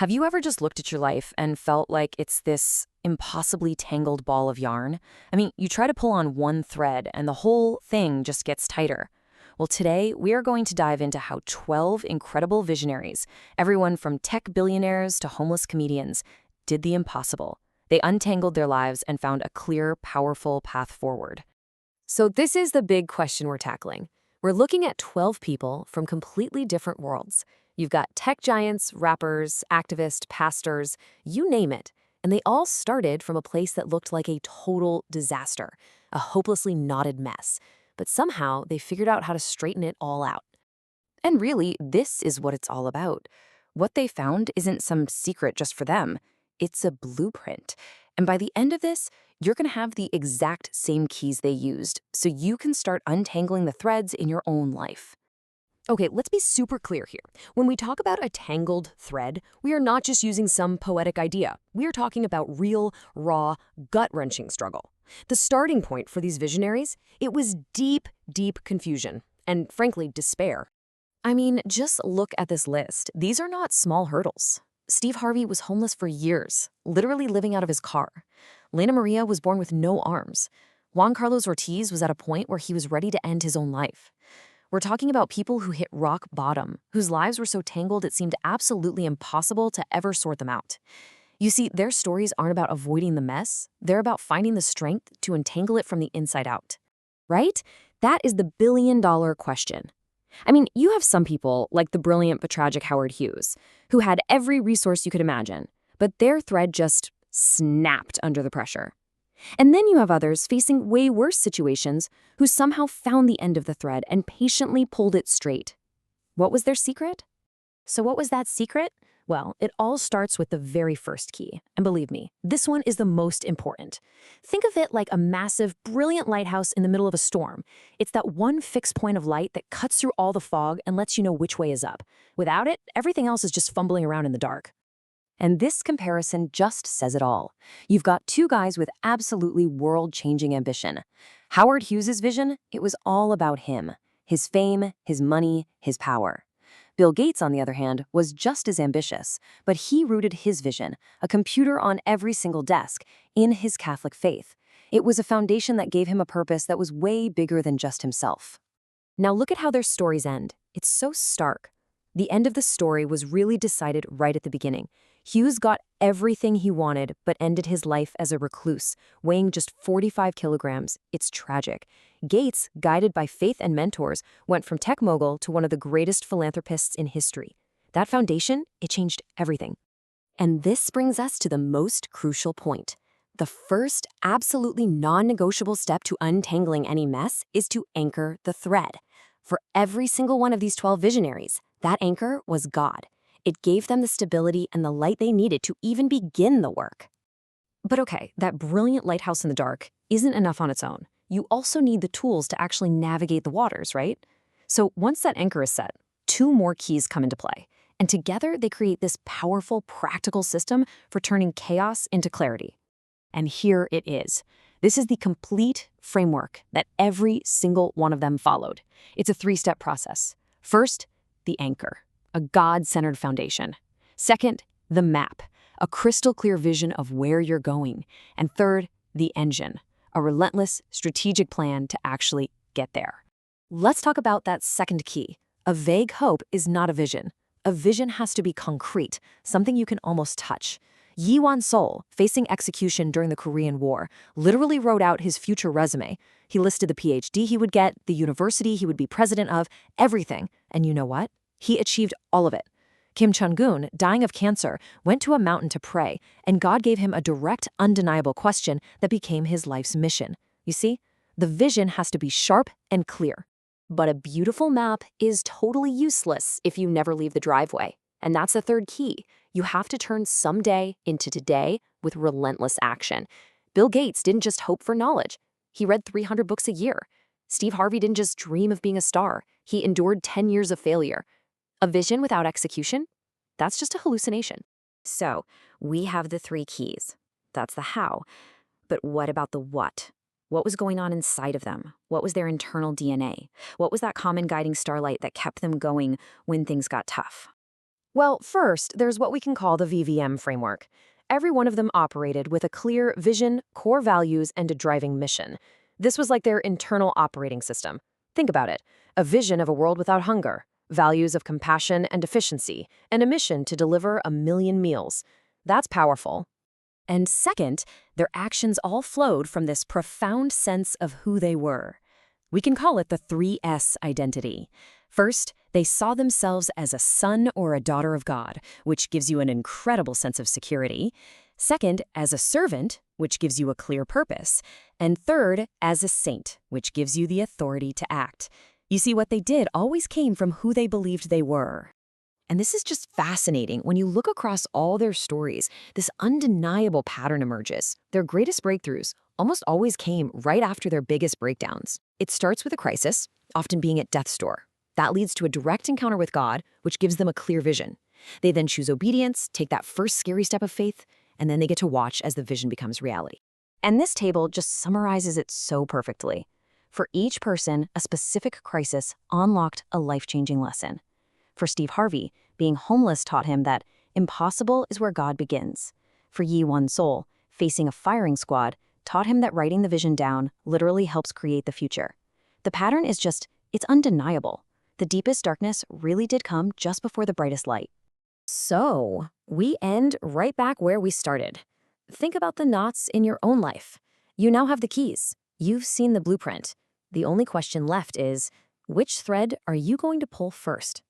Have you ever just looked at your life and felt like it's this impossibly tangled ball of yarn? I mean, you try to pull on one thread and the whole thing just gets tighter. Well, today we are going to dive into how 12 incredible visionaries, everyone from tech billionaires to homeless comedians, did the impossible. They untangled their lives and found a clear, powerful path forward. So this is the big question we're tackling. We're looking at 12 people from completely different worlds. You've got tech giants, rappers, activists, pastors, you name it. And they all started from a place that looked like a total disaster, a hopelessly knotted mess. But somehow they figured out how to straighten it all out. And really, this is what it's all about. What they found isn't some secret just for them. It's a blueprint. And by the end of this, you're going to have the exact same keys they used, so you can start untangling the threads in your own life. Okay, let's be super clear here. When we talk about a tangled thread, we are not just using some poetic idea. We are talking about real, raw, gut-wrenching struggle. The starting point for these visionaries, it was deep, deep confusion and, frankly, despair. I mean, just look at this list. These are not small hurdles. Steve Harvey was homeless for years, literally living out of his car. Lena Maria was born with no arms. Juan Carlos Ortiz was at a point where he was ready to end his own life. We're talking about people who hit rock bottom, whose lives were so tangled it seemed absolutely impossible to ever sort them out. You see, their stories aren't about avoiding the mess. They're about finding the strength to untangle it from the inside out. Right? That is the billion-dollar question. I mean, you have some people, like the brilliant but tragic Howard Hughes, who had every resource you could imagine, but their thread just snapped under the pressure. And then you have others facing way worse situations who somehow found the end of the thread and patiently pulled it straight. What was their secret? So what was that secret? Well, it all starts with the very first key. And believe me, this one is the most important. Think of it like a massive, brilliant lighthouse in the middle of a storm. It's that one fixed point of light that cuts through all the fog and lets you know which way is up. Without it, everything else is just fumbling around in the dark. And this comparison just says it all. You've got two guys with absolutely world-changing ambition. Howard Hughes' vision, it was all about him, his fame, his money, his power. Bill Gates, on the other hand, was just as ambitious, but he rooted his vision, a computer on every single desk, in his Catholic faith. It was a foundation that gave him a purpose that was way bigger than just himself. Now look at how their stories end. It's so stark. The end of the story was really decided right at the beginning. Hughes got everything he wanted, but ended his life as a recluse, weighing just 45 kilograms. It's tragic. Gates, guided by faith and mentors, went from tech mogul to one of the greatest philanthropists in history. That foundation, it changed everything. And this brings us to the most crucial point. The first, absolutely non-negotiable step to untangling any mess is to anchor the thread. For every single one of these 12 visionaries, that anchor was God. It gave them the stability and the light they needed to even begin the work. But okay, that brilliant lighthouse in the dark isn't enough on its own. You also need the tools to actually navigate the waters, right? So once that anchor is set, two more keys come into play. And together they create this powerful, practical system for turning chaos into clarity. And here it is. This is the complete framework that every single one of them followed. It's a three-step process. First, the anchor, a God-centered foundation. Second, the map, a crystal-clear vision of where you're going. And third, the engine, a relentless, strategic plan to actually get there. Let's talk about that second key. A vague hope is not a vision. A vision has to be concrete, something you can almost touch. Yi Wan-sol, facing execution during the Korean War, literally wrote out his future resume. He listed the PhD he would get, the university he would be president of, everything. And you know what? He achieved all of it. Kim Chung-gun, dying of cancer, went to a mountain to pray, and God gave him a direct, undeniable question that became his life's mission. You see, the vision has to be sharp and clear. But a beautiful map is totally useless if you never leave the driveway. And that's the third key. You have to turn someday into today with relentless action. Bill Gates didn't just hope for knowledge. He read 300 books a year. Steve Harvey didn't just dream of being a star. He endured 10 years of failure. A vision without execution? That's just a hallucination. So, we have the three keys. That's the how. But what about the what? What was going on inside of them? What was their internal DNA? What was that common guiding starlight that kept them going when things got tough? Well, first, there's what we can call the VVM framework. Every one of them operated with a clear vision, core values, and a driving mission. This was like their internal operating system. Think about it: a vision of a world without hunger, values of compassion and efficiency, and a mission to deliver 1 million meals. That's powerful. And second, their actions all flowed from this profound sense of who they were. We can call it the 3S identity. First, they saw themselves as a son or a daughter of God, which gives you an incredible sense of security. Second, as a servant, which gives you a clear purpose. And third, as a saint, which gives you the authority to act. You see, what they did always came from who they believed they were. And this is just fascinating. When you look across all their stories, this undeniable pattern emerges. Their greatest breakthroughs almost always came right after their biggest breakdowns. It starts with a crisis, often being at death's door. That leads to a direct encounter with God, which gives them a clear vision. They then choose obedience, take that first scary step of faith, and then they get to watch as the vision becomes reality. And this table just summarizes it so perfectly. For each person, a specific crisis unlocked a life-changing lesson. For Steve Harvey, being homeless taught him that impossible is where God begins. For Yi One Soul, facing a firing squad taught him that writing the vision down literally helps create the future. The pattern is it's undeniable. The deepest darkness really did come just before the brightest light. So, we end right back where we started. Think about the knots in your own life. You now have the keys. You've seen the blueprint. The only question left is, which thread are you going to pull first?